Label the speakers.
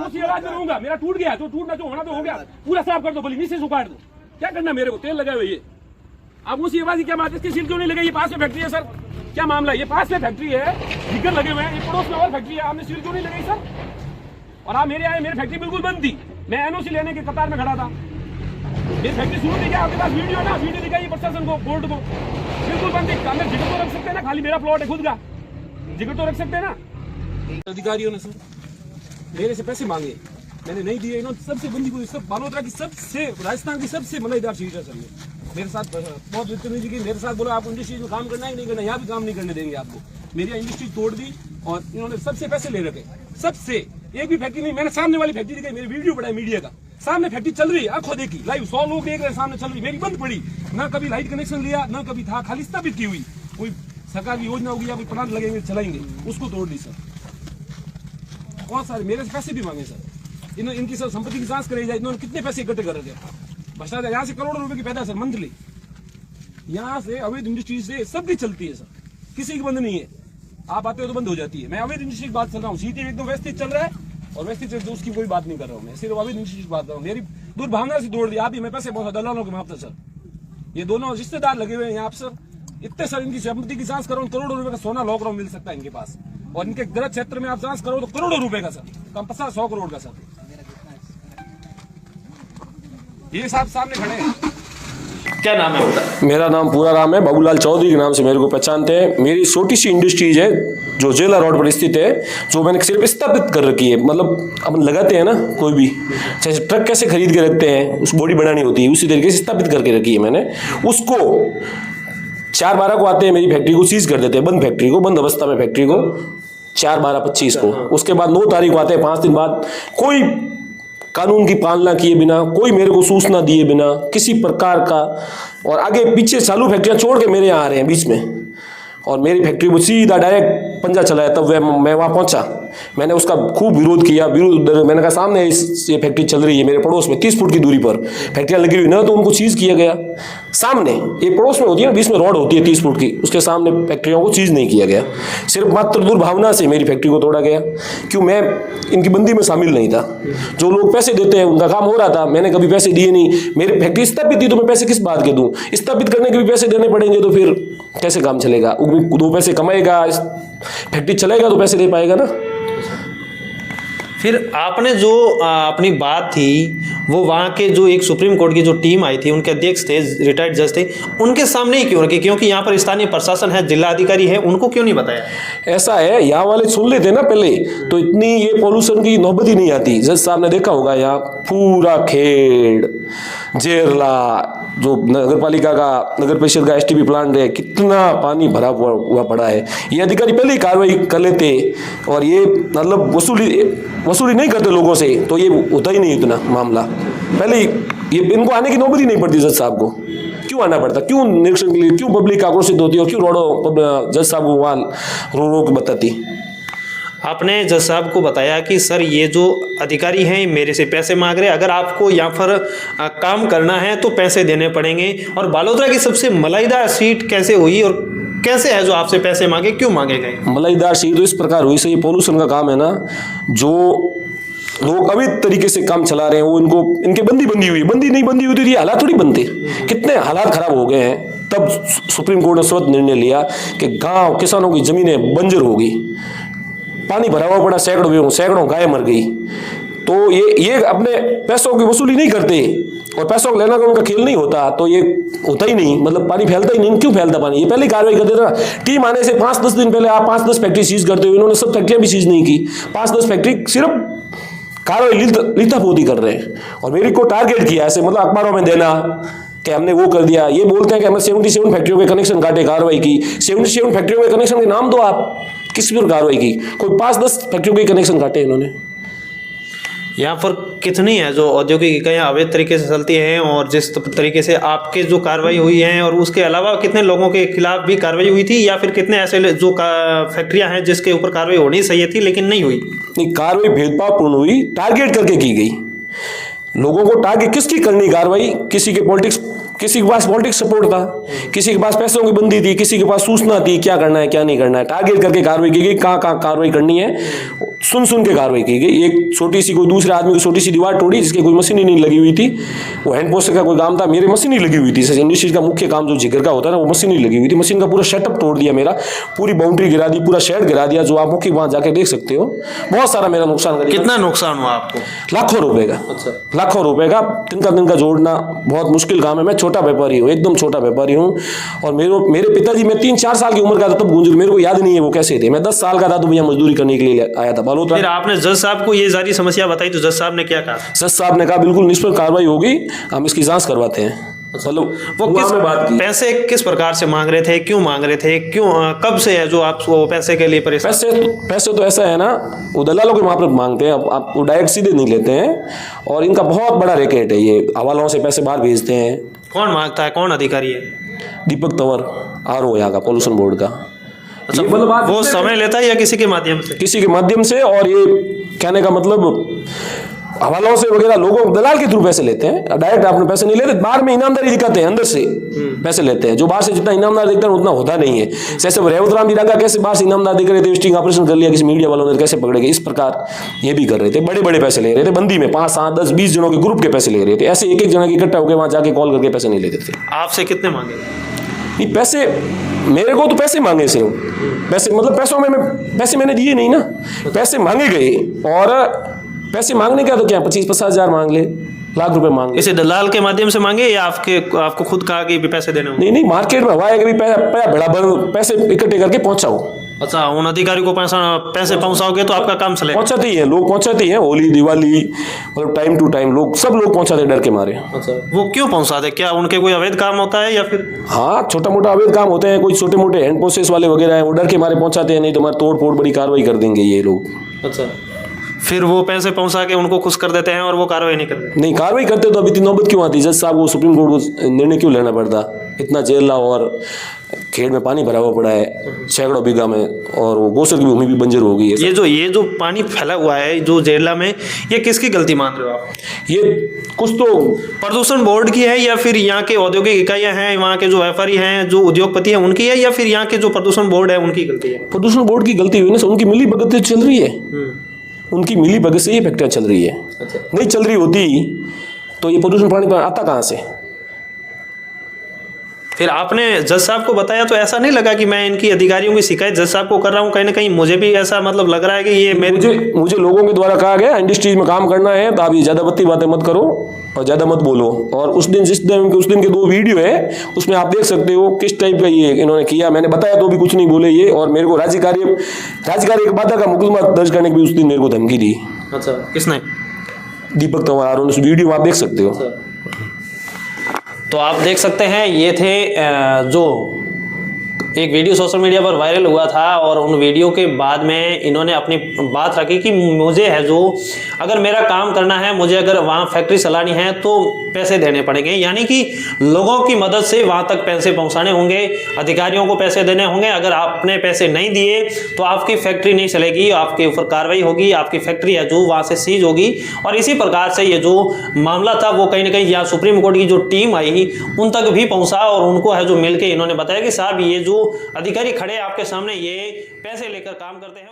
Speaker 1: उसी आवाज में रहूंगा। मेरा टूट गया तो टूटना, जो होना तो हो गया, पूरा साफ कर दो, बोली नीचे से उखाड़ दो। क्या करना मेरे को, तेल लगाए हुए ये आप उसी आवाज की क्या बात है? इसकी सील क्यों नहीं लगाई? ये पास में फैक्ट्री है सर, क्या मामला है? ये पास में फैक्ट्री है, जिगर लगे हुए हैं, ये पड़ोस में और फैक्ट्री है, आपने सील क्यों नहीं लगाई सर? और आप मेरे आए, मेरी फैक्ट्री बिल्कुल बंद थी, मैं एनओसी लेने के कतार में खड़ा था। मेरी फैक्ट्री शुरू थी क्या? आपके पास वीडियो है ना, वीडियो दिखाइए प्रशासन को, कोर्ट को। बिल्कुल बंद थी, अंदर जिगर तो रख सकते हैं ना, खाली मेरा प्लॉट है खुद का, जिगर तो रख सकते हैं ना। अधिकारियों ने सर मेरे से पैसे मांगे, मैंने नहीं दिए। इन्होंने सबसे बंदी को, सब बालोतरा की सबसे, राजस्थान की सबसे मलाईदार सीट है सर। मेरे साथ बहुत बदतमीजी की, मेरे साथ बोला आप इंडस्ट्री में काम करना है नहीं करना, यहाँ भी काम नहीं करने देंगे आपको। मेरी इंडस्ट्री तोड़ दी और इन्होंने सबसे पैसे ले रखे, सबसे। एक भी फैक्ट्री नहीं, मैंने सामने वाली फैक्ट्री दिखाई, मेरी वीडियो पड़ा है मीडिया का, सामने फैक्ट्री चल रही है, आंखों देखी लाइव, 100 लोग देख रहे हैं, सामने चल रही, मेरी बंद पड़ी। ना कभी लाइट कनेक्शन लिया, ना कभी था, खाली स्थापित की हुई। कोई सरकार की योजना होगी या कोई प्लांट लगेंगे चलाएंगे, उसको तोड़ दी सर। बहुत सारे मेरे से पैसे भी मांगे सर। इनकी सब संपत्ति की जांच कराई जाए। इन्होंने कितने पैसे इकट्ठे कर रखे, भ्रष्टाचार। यहाँ से करोड़ों रुपए की पैदा सर मंथली, यहाँ से अवैध इंडस्ट्री से सबकी चलती है सर, किसी की बंद नहीं है। आप आते हो तो बंद हो जाती है। मैं अवैध इंडस्ट्री की बात कर रहा हूँ, सीटी एकदम व्यवस्थित चल रहा है, और व्यवस्थित से उसकी कोई बात नहीं कर रहा हूँ, मैं सिर्फ अवैध इंडस्ट्री की बात कर रहा हूँ। मेरी दुर्भावना से तोड़ दिया। आप ही मैं पैसे बहुत दलालों के मापता सर, ये दोनों रिश्तेदार लगे हुए हैं यहाँ सर। इतने सर इनकी संपत्ति की जांच करो, करोड़ों रुपए का सोना लॉक रहा मिल सकता है इनके पास, और इनके गृह क्षेत्र में आप जांच करो तो करोड़ों रुपए का सर, कम 50-100 करोड़ का सर। ये साहब सामने खड़े हैं।
Speaker 2: क्या नाम है उनका?
Speaker 3: मेरा नाम पूरा नाम है बाबूलाल चौधरी के नाम से मेरे को पहचानते हैं। मेरी छोटी सी इंडस्ट्रीज है जो जेला रोड पर स्थित है, जो मैंने सिर्फ स्थापित कर रखी है। मतलब अपन लगाते हैं ना, कोई भी जैसे ट्रक कैसे खरीद के रखते हैं, उस बॉडी बनानी होती है, उसी तरीके से स्थापित करके रखी है मैंने। उसको 4/12 को आते हैं, मेरी फैक्ट्री को सीज कर देते हैं, बंद फैक्ट्री को, बंद अवस्था में फैक्ट्री को 4/12/25 को। उसके बाद 9 तारीख को आते हैं, 5 दिन बाद, कोई कानून की पालना किए बिना, कोई मेरे को सूचना दिए बिना, किसी प्रकार का, और आगे पीछे चालू फैक्ट्रियां छोड़ के मेरे यहाँ आ रहे हैं बीच में, और मेरी फैक्ट्री को सीधा डायरेक्ट पंजा चलाया। तब मैं वहाँ पहुँचा, मैंने उसका खूब विरोध किया। मैंने कहा सामने ये फैक्ट्री चल रही है, मेरे पड़ोस में 30 फुट की दूरी पर फैक्ट्रियाँ लगी हुई ना, तो उनको चीज़ किया गया। सामने ये पड़ोस में होती है ना, बीच में रोड होती है 30 फुट की, उसके सामने फैक्ट्रियों को चीज़ नहीं किया गया। सिर्फ मात्र दुर्भावना से मेरी फैक्ट्री को तोड़ा गया, क्यों मैं इनकी बंदी में शामिल नहीं था। जो लोग पैसे देते हैं उनका काम हो रहा था, मैंने कभी पैसे दिए नहीं। मेरी फैक्ट्री स्थापित थी तो मैं पैसे किस बात के दूँ? स्थापित करने के भी पैसे देने पड़ेंगे, तो फिर कैसे काम चलेगा? 2 पैसे कमाएगा, फैक्ट्री चलेगा तो पैसे दे पाएगा ना।
Speaker 2: फिर आपने जो अपनी बात थी वो वहाँ के जो एक सुप्रीम कोर्ट की जो टीम आई थी, उनके अध्यक्ष थे, रिटायर्ड जज थे, उनके सामने ही क्यों रखी? क्योंकि यहाँ पर स्थानीय प्रशासन है, जिला अधिकारी है, उनको क्यों नहीं बताया?
Speaker 3: ऐसा है, यहाँ वाले सुन लेते ना पहले तो इतनी ये पॉल्यूशन की नौबत ही नहीं आती। जज साहब ने देखा होगा यहाँ पूरा खेड़, जेरला, जो नगर पालिका का, नगर परिषद का एसटीपी प्लांट है, कितना पानी भरा हुआ पड़ा है। ये अधिकारी पहले ही कार्रवाई कर लेते, और ये मतलब वसूली नहीं करते लोगों से, तो ये होता ही नहीं इतना मामला। पहले ये इनको आने की नौबत ही नहीं पड़ती जज साहब को। क्यों आना पड़ता? क्यों निरीक्षण के लिए? क्यों पब्लिक आक्रोशित होती है, और क्यों रोडों जज साहब को वहाँ रो के बताती?
Speaker 2: आपने जज साहब को बताया कि सर ये जो अधिकारी हैं मेरे से पैसे मांग रहे हैं, अगर आपको यहाँ पर काम करना है तो पैसे देने पड़ेंगे। और बालोतरा की सबसे मलाईदार सीट कैसे हुई और कैसे है जो आपसे पैसे मांगे, क्यों मांगे गए?
Speaker 3: मलाईदार सीट तो इस प्रकार हुई, सही पोल्यूशन का काम है ना, जो लोग अवैध तरीके से काम चला रहे हैं, वो इनके बंदी हुई। बंदी नहीं बंदी होती तो ये हालात थोड़ी बनते। कितने हालात खराब हो गए हैं। तब सुप्रीम कोर्ट ने स्वतः निर्णय लिया कि गांव किसानों की जमीनें बंजर हो गई, पानी भरा हुआ पड़ा, सैकड़ों गाय मर गई। तो ये अपने पैसों की वसूली नहीं करते, और पैसों को लेना का उनका खेल नहीं होता, तो ये होता ही नहीं, मतलब पानी फैलता ही नहीं। क्यों फैलता पानी? ये पहले ही कार्रवाई कर देता। टीम आने से 5-10 दिन पहले आप 5-10 फैक्ट्री सीज करते हो, इन्होंने सब फैक्ट्रियां भी सीज नहीं की। 5-10 फैक्ट्री सिर्फ कार्रवाई लिथापोती कर रहे हैं, और मेरी को टारगेट किया ऐसे, मतलब अखबारों में देना कि हमने वो कर दिया। ये बोलते हैं कि हमने 77 फैक्ट्रियों के कनेक्शन काटे, कार्रवाई की। 77 फैक्ट्रियों के कनेक्शन के नाम दो आप, किस पर कार्रवाई की? कोई 5-10 फैक्ट्रियों के कनेक्शन काटे इन्होंने।
Speaker 2: यहाँ पर कितनी है जो औद्योगिक इकाइयाँ अवैध तरीके से चलती हैं, और जिस तरीके से आपके जो कार्रवाई हुई है, और उसके अलावा कितने लोगों के खिलाफ भी कार्रवाई हुई थी, या फिर कितने ऐसे जो फैक्ट्रियाँ हैं जिसके ऊपर कार्रवाई होनी चाहिए थी लेकिन नहीं हुई?
Speaker 3: नहीं, कार्रवाई भेदभावपूर्ण हुई, टारगेट करके की गई। लोगों को टारगेट किसकी करनी कार्रवाई? किसी के पॉलिटिक्स किसी के पास पॉलिटिक्स सपोर्ट था, किसी के पास पैसों की बंदी थी, किसी के पास सूचना थी क्या करना है क्या नहीं करना है, टारगेट करके कार्रवाई की गई, कहाँ कहाँ कार्रवाई करनी है सुन सुन के कार्रवाई की गई। एक छोटी सी कोई दूसरे आदमी की छोटी सी दीवार तोड़ी जिसकी कोई मशीन ही नहीं लगी हुई थी, वो हैंड पोस्ट का कोई काम था, मेरी मशीन ही लगी हुई थी। इंडस्ट्रीज का मुख्य काम जो जिगर का होता है ना, वो मशीन ही लगी हुई थी। मशीन का पूरा सेटअप तोड़ दिया मेरा, पूरी बाउंड्री गिरा दी, पूरा शेड गिरा दिया, जो आप मुख्य वहां जाके देख सकते हो। बहुत सारा मेरा नुकसान कर।
Speaker 2: कितना नुकसान हुआ आपको?
Speaker 3: लाखों रुपए का। लाखों रुपए का दिन का जोड़ना बहुत मुश्किल काम है। मैं छोटा व्यापारी हूँ, एकदम छोटा व्यापारी हूँ। और मेरे पिताजी, मैं 3-4 साल की उम्र का था तब गूंज, मेरे को याद नहीं है वो कैसे थे। मैं 10 साल का था तो भैया मजदूरी करने के लिए आया था बालोतरा।
Speaker 2: फिर आपने जज साहब को ये सारी समस्या बताई तो जज साहब ने क्या कहा?
Speaker 3: जज साहब ने कहा बिल्कुल निष्पक्ष कार्रवाई होगी, हम इसकी जांच करवाते हैं। मतलब
Speaker 2: वो किस पैसे किस प्रकार से मांग रहे थे, क्यों मांग रहे थे, क्यों, कब से है जो आप पैसे के लिए परेशान?
Speaker 3: पैसे तो ऐसा है ना, वो दलालों के वहाँ पर मांगते हैं, आप वो डायरेक्ट सीधे नहीं लेते हैं। और इनका बहुत बड़ा रैकेट है, ये हवालों से पैसे बाहर भेजते हैं।
Speaker 2: कौन मांगता है, कौन अधिकारी है?
Speaker 3: दीपक तंवर, RO यहाँ का, पॉल्यूशन बोर्ड का।
Speaker 2: अच्छा, मतलब वो समय लेता है या किसी के माध्यम से? किसी
Speaker 3: के माध्यम से। और ये कहने का मतलब हवालों से वगैरह लोगों दलाल के थ्रू पैसे लेते हैं, डायरेक्ट आपने पैसे नहीं लेते। बाहर में इनामदारी दिखाते हैं, अंदर से पैसे लेते हैं। जो बाहर से जितना इनामदार दिखता है उतना होता नहीं है। जैसे रेवत राम जी कैसे बाहर से इनामदार दिख रहे थे, स्टिंग ऑपरेशन कर लिया किसी मीडिया वालों ने, कैसे पकड़े गए, इस प्रकार ये भी कर रहे थे। बड़े बड़े पैसे ले रहे थे, बंदी में 5, 7, 10, 20 जनों के ग्रुप के पैसे ले रहे थे। ऐसे एक जना इकट्ठा होकर वहां जाके कॉल करके पैसे नहीं लेते थे।
Speaker 2: आपसे कितने मांगे?
Speaker 3: नहीं, पैसे मेरे को तो पैसे मांगे सिर्फ, पैसे मतलब पैसों में पैसे मैंने दिए नहीं ना, पैसे मांगे गए। और पैसे मांगने का तो क्या, 25-50 हजार मांग ले, लाख रुपए मांग ले।
Speaker 2: इसे दलाल के माध्यम से मांगे या आपको खुद कहा कि भी पैसे देने होंगे?
Speaker 3: नहीं, मार्केट में हुआ है कि भी बड़ा पैसे इकट्ठे करके पहुंचाओ।
Speaker 2: अच्छा, उन अधिकारी को पैसे पहुंचाओगे तो आपका काम चलेगा?
Speaker 3: पहुंचाते ही है लोग, पहुंचाते ही है। होली दिवाली मतलब टाइम टू टाइम सब लोग पहुंचाते डर के मारे।
Speaker 2: अच्छा, वो क्यों पहुंचाते? क्या उनके कोई अवैध काम होता है या फिर?
Speaker 3: हाँ, छोटा मोटा अवैध काम होते हैं, कोई छोटे मोटे हैंड प्रोसेस वाले वगैरह है, वो डर के मारे पहुंचाते हैं, नहीं तो हमारे तोड़ फोड़ बड़ी कार्रवाई कर देंगे ये लोग।
Speaker 2: अच्छा, फिर वो पैसे पहुंचा के उनको खुश कर देते हैं और वो कार्रवाई नहीं करते?
Speaker 3: नहीं, कार्रवाई करते तो अभी इतनी नौबत क्यों आती? जज साहब को, सुप्रीम कोर्ट को निर्णय क्यों लेना पड़ता? इतना जेल और खेत में पानी भरा हुआ पड़ा है सैकड़ों बीघा में, और वो गोसर की भूमि भी बंजर हो गई है।
Speaker 2: ये जो पानी फैला हुआ है जो जेला में, ये किसकी गलती मान रहे हो आप?
Speaker 3: ये कुछ तो
Speaker 2: प्रदूषण बोर्ड की है या फिर यहाँ के औद्योगिक इकाइयां हैं, वहाँ के जो व्यापारी हैं, जो उद्योगपति हैं, उनकी है, या फिर यहाँ के जो प्रदूषण बोर्ड है उनकी गलती है?
Speaker 3: प्रदूषण बोर्ड की गलती हुई ना, उनकी मिली भगत चल रही है, उनकी मिली भगत से ये फैक्ट्रियाँ चल रही है।
Speaker 2: अच्छा।
Speaker 3: नहीं चल रही होती तो ये प्रदूषण पानी आता कहाँ से?
Speaker 2: फिर आपने जज साहब को बताया तो ऐसा नहीं लगा कि मैं इनकी अधिकारियों की शिकायत जज साहब को कर रहा हूँ? कहीं ना कहीं मुझे भी ऐसा मतलब लग रहा है कि ये
Speaker 3: मुझे लोगों के द्वारा कहा गया इंडस्ट्रीज में काम करना है तो आप ये ज़्यादा बत्ती बातें मत करो और ज़्यादा मत बोलो। और उस दिन के 2 वीडियो है, उसमें आप देख सकते हो किस टाइप का ये इन्होंने किया। मैंने बताया तो भी कुछ नहीं बोले ये, और मेरे को राज्य कार्य बाधा का मुकदमा दर्ज करने की उस दिन मेरे को धमकी दी।
Speaker 2: अच्छा, किसने?
Speaker 3: दीपक तंवर। उस वीडियो आप देख सकते हो।
Speaker 2: तो आप देख सकते हैं, ये थे जो एक वीडियो सोशल मीडिया पर वायरल हुआ था, और उन वीडियो के बाद में इन्होंने अपनी बात रखी कि मुझे है जो अगर मेरा काम करना है, मुझे अगर वहाँ फैक्ट्री चलानी है तो पैसे देने पड़ेंगे, यानी कि लोगों की मदद से वहाँ तक पैसे पहुँचाने होंगे, अधिकारियों को पैसे देने होंगे। अगर आपने पैसे नहीं दिए तो आपकी फैक्ट्री नहीं चलेगी, आपके ऊपर कार्रवाई होगी, आपकी फैक्ट्री है जो वहाँ से सीज होगी। और इसी प्रकार से ये जो मामला था वो कहीं ना कहीं यहाँ सुप्रीम कोर्ट की जो टीम आई उन तक भी पहुँचा, और उनको है जो मिलकर इन्होंने बताया कि साहब ये जो अधिकारी खड़े आपके सामने ये पैसे लेकर काम करते हैं।